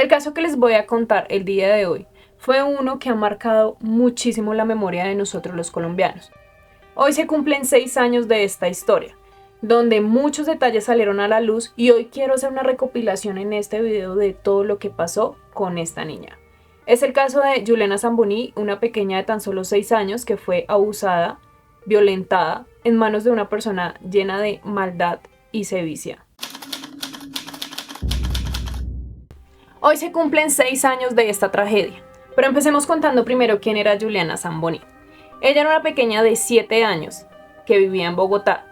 El caso que les voy a contar el día de hoy fue uno que ha marcado muchísimo la memoria de nosotros los colombianos. Hoy se cumplen 6 años de esta historia, donde muchos detalles salieron a la luz y hoy quiero hacer una recopilación en este video de todo lo que pasó con esta niña. Es el caso de Juliana Zamboni, una pequeña de tan solo 6 años que fue abusada, violentada en manos de una persona llena de maldad y sevicia. Hoy se cumplen 6 años de esta tragedia, pero empecemos contando primero quién era Juliana Zamboni. Ella era una pequeña de 7 años que vivía en Bogotá.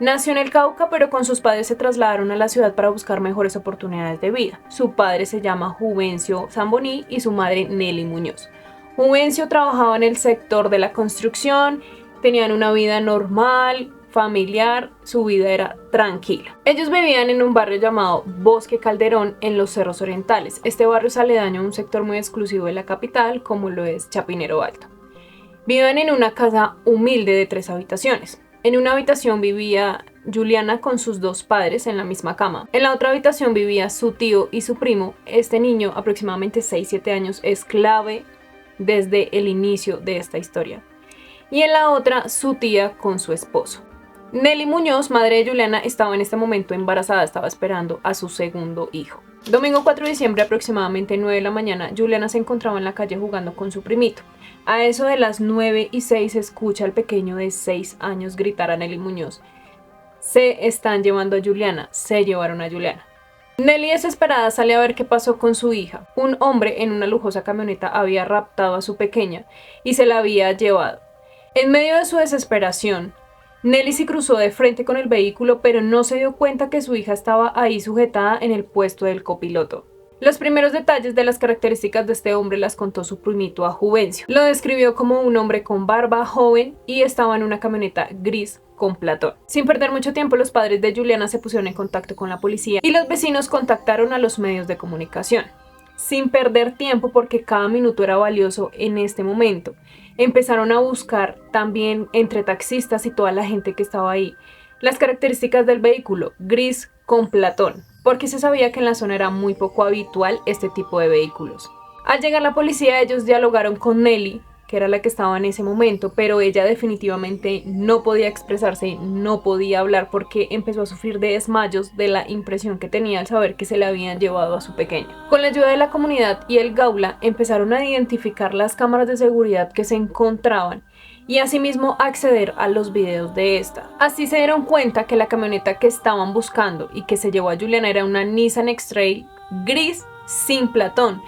Nació en el Cauca, pero con sus padres se trasladaron a la ciudad para buscar mejores oportunidades de vida. Su padre se llama Juvencio Zamboni y su madre Nelly Muñoz. Juvencio trabajaba en el sector de la construcción, tenían una vida normal, familiar, su vida era tranquila. Ellos vivían en un barrio llamado Bosque Calderón en los Cerros Orientales. Este barrio es aledaño a un sector muy exclusivo de la capital, como lo es Chapinero Alto. Vivían en una casa humilde de 3 habitaciones. En una habitación vivía Juliana con sus 2 padres en la misma cama. En la otra habitación vivía su tío y su primo. Este niño, aproximadamente 6-7 años, es clave desde el inicio de esta historia. Y en la otra, su tía con su esposo. Nelly Muñoz, madre de Juliana, estaba en este momento embarazada, estaba esperando a su segundo hijo. Domingo 4 de diciembre, aproximadamente 9 de la mañana, Juliana se encontraba en la calle jugando con su primito. A eso de las 9:06 se escucha al pequeño de 6 años gritar a Nelly Muñoz: "Se están llevando a Juliana, se llevaron a Juliana". Nelly, desesperada, sale a ver qué pasó con su hija. Un hombre en una lujosa camioneta había raptado a su pequeña y se la había llevado. En medio de su desesperación, Nelly se cruzó de frente con el vehículo, pero no se dio cuenta que su hija estaba ahí sujetada en el puesto del copiloto. Los primeros detalles de las características de este hombre las contó su primito a Juvencio. Lo describió como un hombre con barba, joven, y estaba en una camioneta gris con platón. Sin perder mucho tiempo, los padres de Juliana se pusieron en contacto con la policía y los vecinos contactaron a los medios de comunicación. Sin perder tiempo, porque cada minuto era valioso en este momento, empezaron a buscar también entre taxistas y toda la gente que estaba ahí las características del vehículo, gris con platón, porque se sabía que en la zona era muy poco habitual este tipo de vehículos. Al llegar la policía, ellos dialogaron con Nelly, que era la que estaba en ese momento, pero ella definitivamente no podía expresarse, no podía hablar, porque empezó a sufrir de desmayos de la impresión que tenía al saber que se le habían llevado a su pequeño. Con la ayuda de la comunidad y el Gaula, empezaron a identificar las cámaras de seguridad que se encontraban y asimismo acceder a los videos de esta. Así se dieron cuenta que la camioneta que estaban buscando y que se llevó a Juliana era una Nissan X-Trail gris sin platón.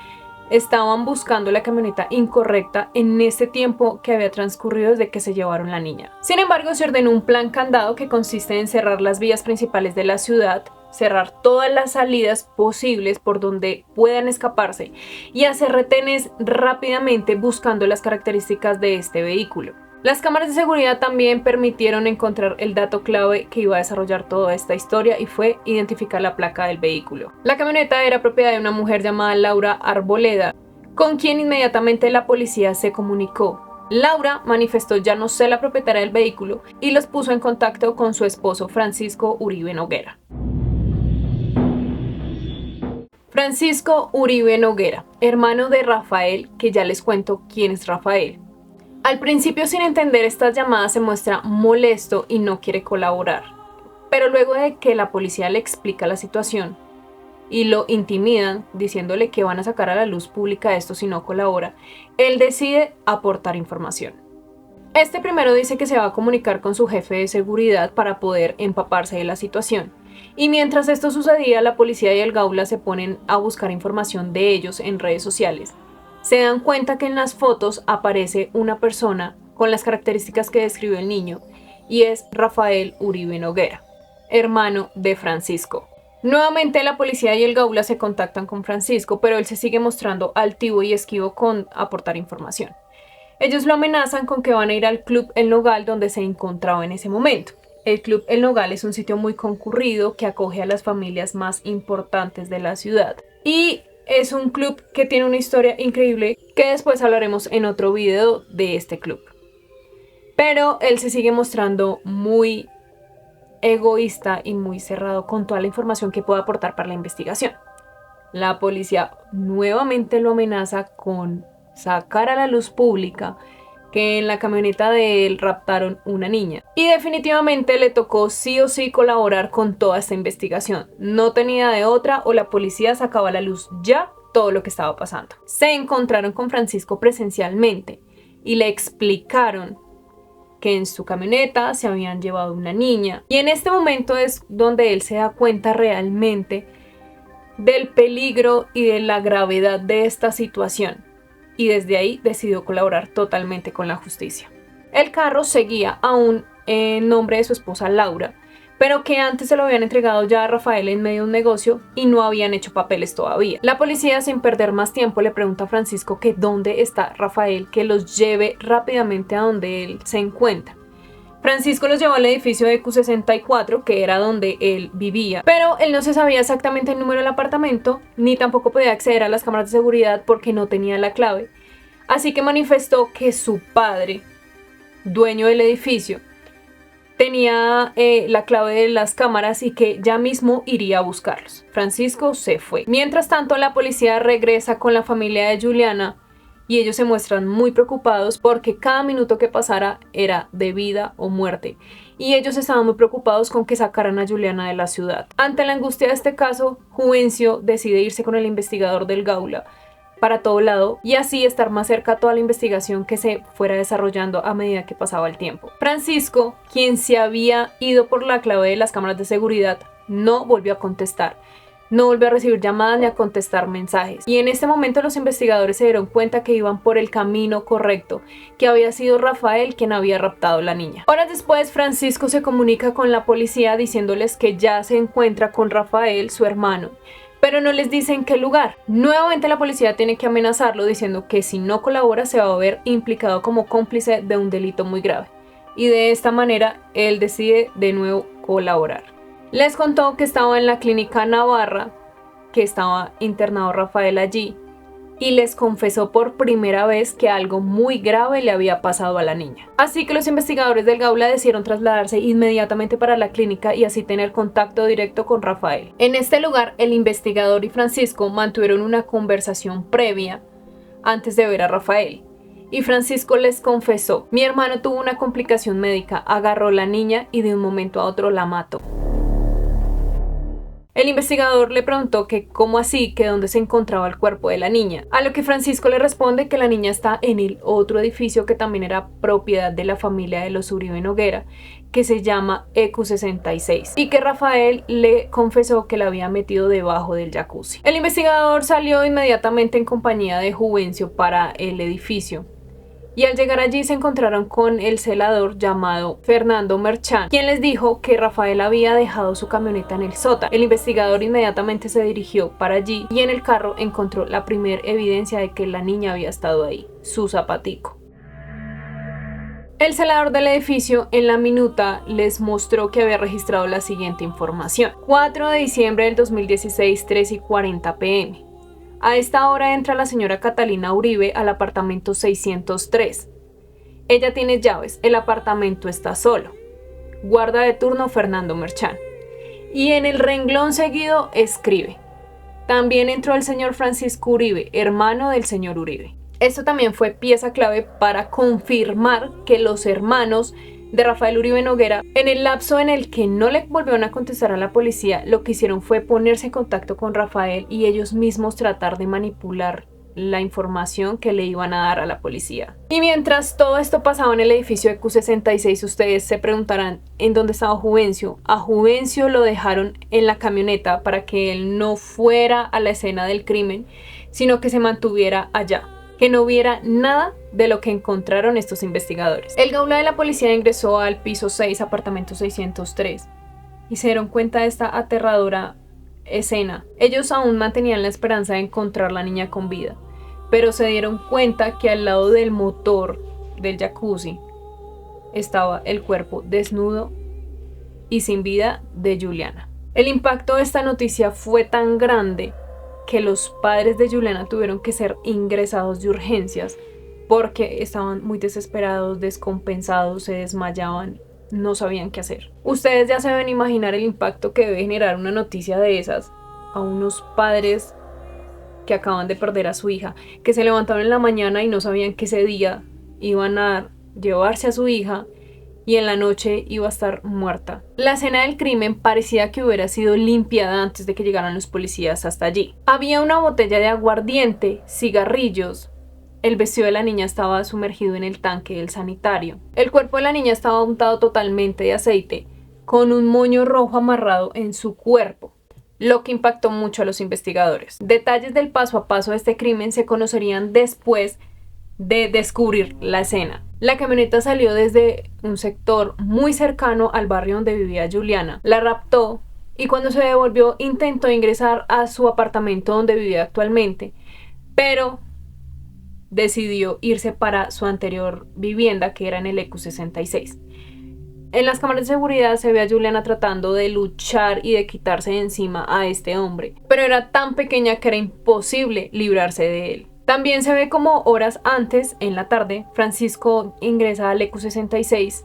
Estaban buscando la camioneta incorrecta en este tiempo que había transcurrido desde que se llevaron la niña. Sin embargo, se ordenó un plan candado que consiste en cerrar las vías principales de la ciudad, cerrar todas las salidas posibles por donde puedan escaparse y hacer retenes rápidamente buscando las características de este vehículo. Las cámaras de seguridad también permitieron encontrar el dato clave que iba a desarrollar toda esta historia, y fue identificar la placa del vehículo. La camioneta era propiedad de una mujer llamada Laura Arboleda, con quien inmediatamente la policía se comunicó. Laura manifestó ya no ser la propietaria del vehículo y los puso en contacto con su esposo Francisco Uribe Noguera. Francisco Uribe Noguera, hermano de Rafael, que ya les cuento quién es Rafael. Al principio, sin entender estas llamadas, se muestra molesto y no quiere colaborar. Pero luego de que la policía le explica la situación y lo intimidan diciéndole que van a sacar a la luz pública esto si no colabora, él decide aportar información. Este primero dice que se va a comunicar con su jefe de seguridad para poder empaparse de la situación. Y mientras esto sucedía, la policía y el Gaula se ponen a buscar información de ellos en redes sociales. Se dan cuenta que en las fotos aparece una persona con las características que describió el niño, y es Rafael Uribe Noguera, hermano de Francisco. Nuevamente la policía y el Gaula se contactan con Francisco, pero él se sigue mostrando altivo y esquivo con aportar información. Ellos lo amenazan con que van a ir al Club El Nogal, donde se encontraba en ese momento. El Club El Nogal es un sitio muy concurrido que acoge a las familias más importantes de la ciudad. Y es un club que tiene una historia increíble que después hablaremos en otro video de este club. Pero él se sigue mostrando muy egoísta y muy cerrado con toda la información que puede aportar para la investigación. La policía nuevamente lo amenaza con sacar a la luz pública que en la camioneta de él raptaron una niña. Y definitivamente le tocó sí o sí colaborar con toda esta investigación. No tenía de otra, o la policía sacaba a la luz ya todo lo que estaba pasando. Se encontraron con Francisco presencialmente y le explicaron que en su camioneta se habían llevado una niña. Y en este momento es donde él se da cuenta realmente del peligro y de la gravedad de esta situación. Y desde ahí decidió colaborar totalmente con la justicia. El carro seguía aún en nombre de su esposa Laura, pero que antes se lo habían entregado ya a Rafael en medio de un negocio y no habían hecho papeles todavía. La policía, sin perder más tiempo, le pregunta a Francisco que dónde está Rafael, que los lleve rápidamente a donde él se encuentra. Francisco los llevó al edificio de Q64, que era donde él vivía, pero él no se sabía exactamente el número del apartamento, ni tampoco podía acceder a las cámaras de seguridad porque no tenía la clave. Así que manifestó que su padre, dueño del edificio, tenía la clave de las cámaras y que ya mismo iría a buscarlos. Francisco se fue. Mientras tanto, la policía regresa con la familia de Juliana y ellos se muestran muy preocupados porque cada minuto que pasara era de vida o muerte. Y ellos estaban muy preocupados con que sacaran a Juliana de la ciudad. Ante la angustia de este caso, Juvencio decide irse con el investigador del Gaula para todo lado y así estar más cerca a toda la investigación que se fuera desarrollando a medida que pasaba el tiempo. Francisco, quien se había ido por la clave de las cámaras de seguridad, no volvió a contestar. No volvió a recibir llamadas ni a contestar mensajes. Y en este momento los investigadores se dieron cuenta que iban por el camino correcto, que había sido Rafael quien había raptado a la niña. Horas después, Francisco se comunica con la policía diciéndoles que ya se encuentra con Rafael, su hermano, pero no les dice en qué lugar. Nuevamente la policía tiene que amenazarlo diciendo que si no colabora se va a ver implicado como cómplice de un delito muy grave. Y de esta manera él decide de nuevo colaborar. Les contó que estaba en la clínica Navarra, que estaba internado Rafael allí, y les confesó por primera vez que algo muy grave le había pasado a la niña. Así que los investigadores del Gaula decidieron trasladarse inmediatamente para la clínica y así tener contacto directo con Rafael. En este lugar, el investigador y Francisco mantuvieron una conversación previa antes de ver a Rafael. Y Francisco les confesó: mi hermano tuvo una complicación médica, agarró a la niña y de un momento a otro la mató. El investigador le preguntó que cómo así, que dónde se encontraba el cuerpo de la niña, a lo que Francisco le responde que la niña está en el otro edificio que también era propiedad de la familia de los Uribe Noguera, que se llama EQ66, y que Rafael le confesó que la había metido debajo del jacuzzi. El investigador salió inmediatamente en compañía de Juvencio para el edificio. Y al llegar allí se encontraron con el celador llamado Fernando Merchán, quien les dijo que Rafael había dejado su camioneta en el sótano. El investigador inmediatamente se dirigió para allí y en el carro encontró la primera evidencia de que la niña había estado ahí, su zapatico. El celador del edificio en la minuta les mostró que había registrado la siguiente información: 4 de diciembre del 2016, 3:40 p.m. A esta hora entra la señora Catalina Uribe al apartamento 603. Ella tiene llaves, el apartamento está solo. Guarda de turno Fernando Merchán. Y en el renglón seguido escribe: también entró el señor Francisco Uribe, hermano del señor Uribe. Esto también fue pieza clave para confirmar que los hermanos de Rafael Uribe Noguera, en el lapso en el que no le volvieron a contestar a la policía, lo que hicieron fue ponerse en contacto con Rafael y ellos mismos tratar de manipular la información que le iban a dar a la policía. Y mientras todo esto pasaba en el edificio de Q66, ustedes se preguntarán en dónde estaba Juvencio. A Juvencio lo dejaron en la camioneta para que él no fuera a la escena del crimen, sino que se mantuviera allá, que no hubiera nada de lo que encontraron estos investigadores. El Gaula de la policía ingresó al piso 6, apartamento 603, y se dieron cuenta de esta aterradora escena. Ellos aún mantenían la esperanza de encontrar a la niña con vida, pero se dieron cuenta que al lado del motor del jacuzzi estaba el cuerpo desnudo y sin vida de Juliana. El impacto de esta noticia fue tan grande que los padres de Juliana tuvieron que ser ingresados de urgencias porque estaban muy desesperados, descompensados, se desmayaban, no sabían qué hacer. Ustedes ya se deben imaginar el impacto que debe generar una noticia de esas a unos padres que acaban de perder a su hija, que se levantaron en la mañana y no sabían que ese día iban a llevarse a su hija y en la noche iba a estar muerta. La escena del crimen parecía que hubiera sido limpiada antes de que llegaran los policías hasta allí. Había una botella de aguardiente, cigarrillos. El vestido de la niña estaba sumergido en el tanque del sanitario. El cuerpo de la niña estaba untado totalmente de aceite, con un moño rojo amarrado en su cuerpo, lo que impactó mucho a los investigadores. Detalles del paso a paso de este crimen se conocerían después de descubrir la escena. La camioneta salió desde un sector muy cercano al barrio donde vivía Juliana, la raptó y cuando se devolvió intentó ingresar a su apartamento donde vivía actualmente, pero decidió irse para su anterior vivienda, que era en el EQ66. En las cámaras de seguridad se ve a Juliana tratando de luchar y de quitarse de encima a este hombre, pero era tan pequeña que era imposible librarse de él. También se ve como horas antes, en la tarde, Francisco ingresa al EQ66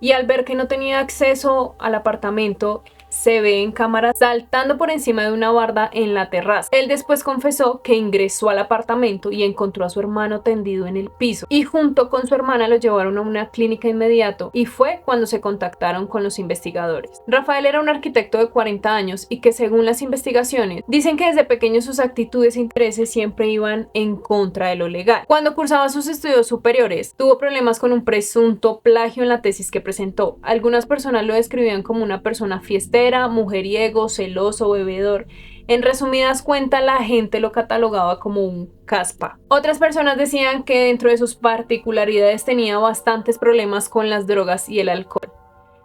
y al ver que no tenía acceso al apartamento, se ve en cámara saltando por encima de una barda en la terraza. Él después confesó que ingresó al apartamento y encontró a su hermano tendido en el piso y junto con su hermana lo llevaron a una clínica inmediato y fue cuando se contactaron con los investigadores. Rafael era un arquitecto de 40 años y que según las investigaciones dicen que desde pequeño sus actitudes e intereses siempre iban en contra de lo legal. Cuando cursaba sus estudios superiores tuvo problemas con un presunto plagio en la tesis que presentó. Algunas personas lo describían como una persona fiestera, mujeriego, celoso, bebedor. En resumidas cuentas, la gente lo catalogaba como un caspa. Otras personas decían que dentro de sus particularidades tenía bastantes problemas con las drogas y el alcohol.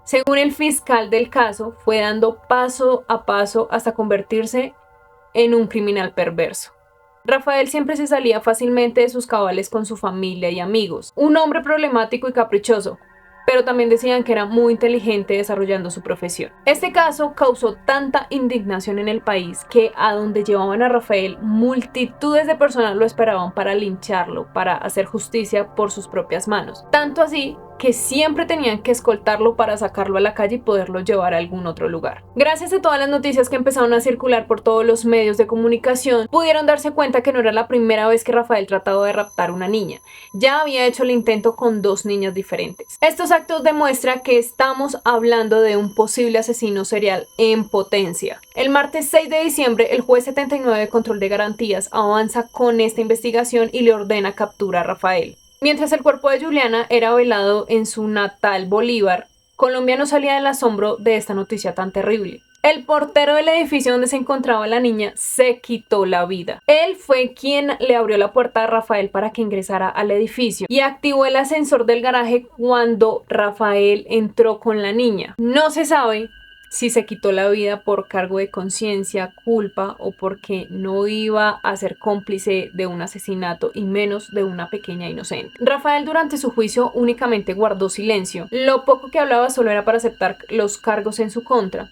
Según el fiscal del caso, fue dando paso a paso hasta convertirse en un criminal perverso. Rafael siempre se salía fácilmente de sus cabales con su familia y amigos. Un hombre problemático y caprichoso, pero también decían que era muy inteligente desarrollando su profesión. Este caso causó tanta indignación en el país que a donde llevaban a Rafael, multitudes de personas lo esperaban para lincharlo, para hacer justicia por sus propias manos. Tanto así que siempre tenían que escoltarlo para sacarlo a la calle y poderlo llevar a algún otro lugar. Gracias a todas las noticias que empezaron a circular por todos los medios de comunicación, pudieron darse cuenta que no era la primera vez que Rafael trataba de raptar a una niña. Ya había hecho el intento con 2 niñas diferentes. Estos actos demuestran que estamos hablando de un posible asesino serial en potencia. El martes 6 de diciembre, el juez 79 de control de garantías avanza con esta investigación y le ordena captura a Rafael. Mientras el cuerpo de Juliana era velado en su natal Bolívar, Colombia no salía del asombro de esta noticia tan terrible. El portero del edificio donde se encontraba la niña se quitó la vida. Él fue quien le abrió la puerta a Rafael para que ingresara al edificio y activó el ascensor del garaje cuando Rafael entró con la niña. No se sabe si se quitó la vida por cargo de conciencia, culpa o porque no iba a ser cómplice de un asesinato y menos de una pequeña inocente. Rafael durante su juicio únicamente guardó silencio. Lo poco que hablaba solo era para aceptar los cargos en su contra.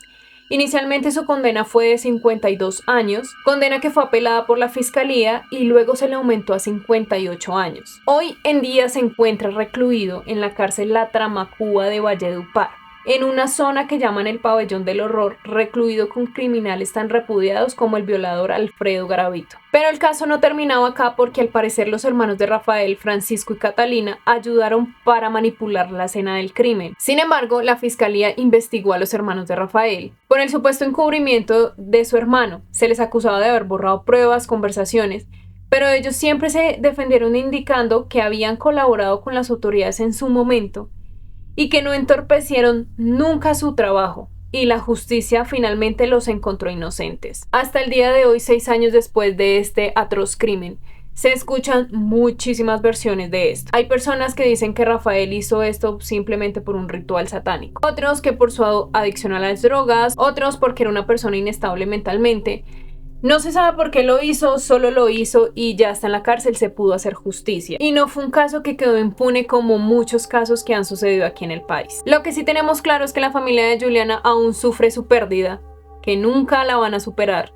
Inicialmente su condena fue de 52 años, condena que fue apelada por la fiscalía y luego se le aumentó a 58 años. Hoy en día se encuentra recluido en la cárcel La Tramacúa de Valledupar, en una zona que llaman el Pabellón del Horror, recluido con criminales tan repudiados como el violador Alfredo Garavito. Pero el caso no terminaba acá porque al parecer los hermanos de Rafael, Francisco y Catalina, ayudaron para manipular la escena del crimen. Sin embargo, la fiscalía investigó a los hermanos de Rafael por el supuesto encubrimiento de su hermano. Se les acusaba de haber borrado pruebas, conversaciones, pero ellos siempre se defendieron indicando que habían colaborado con las autoridades en su momento y que no entorpecieron nunca su trabajo, y la justicia finalmente los encontró inocentes. Hasta el día de hoy, 6 años después de este atroz crimen, se escuchan muchísimas versiones de esto. Hay personas que dicen que Rafael hizo esto simplemente por un ritual satánico, otros que por su adicción a las drogas, otros porque era una persona inestable mentalmente. No se sabe por qué lo hizo, solo lo hizo y ya está en la cárcel, se pudo hacer justicia. Y no fue un caso que quedó impune como muchos casos que han sucedido aquí en el país. Lo que sí tenemos claro es que la familia de Juliana aún sufre su pérdida, que nunca la van a superar.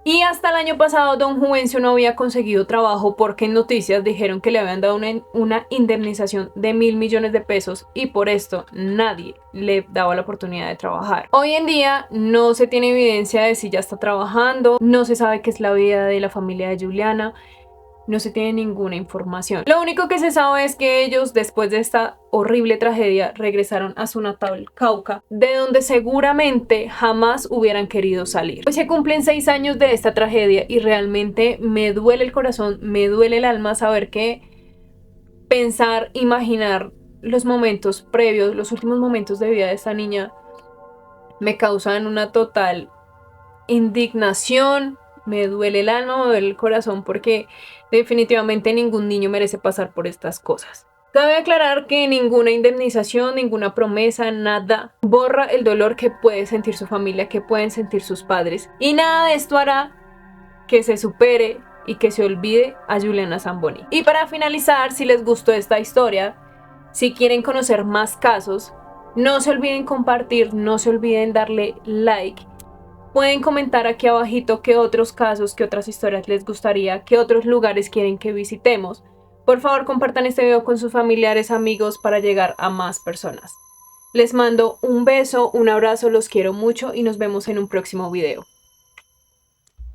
Y hasta el año pasado don Juvencio no había conseguido trabajo porque en noticias dijeron que le habían dado una indemnización de 1.000 millones de pesos y por esto nadie le daba la oportunidad de trabajar. Hoy en día no se tiene evidencia de si ya está trabajando, no se sabe qué es la vida de la familia de Juliana. No se tiene ninguna información. Lo único que se sabe es que ellos, después de esta horrible tragedia, regresaron a su natal Cauca, de donde seguramente jamás hubieran querido salir. Hoy se cumplen 6 años de esta tragedia y realmente me duele el corazón, me duele el alma saber que pensar, imaginar los momentos previos, los últimos momentos de vida de esta niña, me causan una total indignación. Me duele el alma, me duele el corazón porque definitivamente ningún niño merece pasar por estas cosas. Cabe aclarar que ninguna indemnización, ninguna promesa, nada borra el dolor que puede sentir su familia, que pueden sentir sus padres. Y nada de esto hará que se supere y que se olvide a Juliana Zamboni. Y para finalizar, si les gustó esta historia, si quieren conocer más casos, no se olviden compartir, no se olviden darle like. Pueden comentar aquí abajito qué otros casos, qué otras historias les gustaría, qué otros lugares quieren que visitemos. Por favor, compartan este video con sus familiares, amigos, para llegar a más personas. Les mando un beso, un abrazo, los quiero mucho y nos vemos en un próximo video.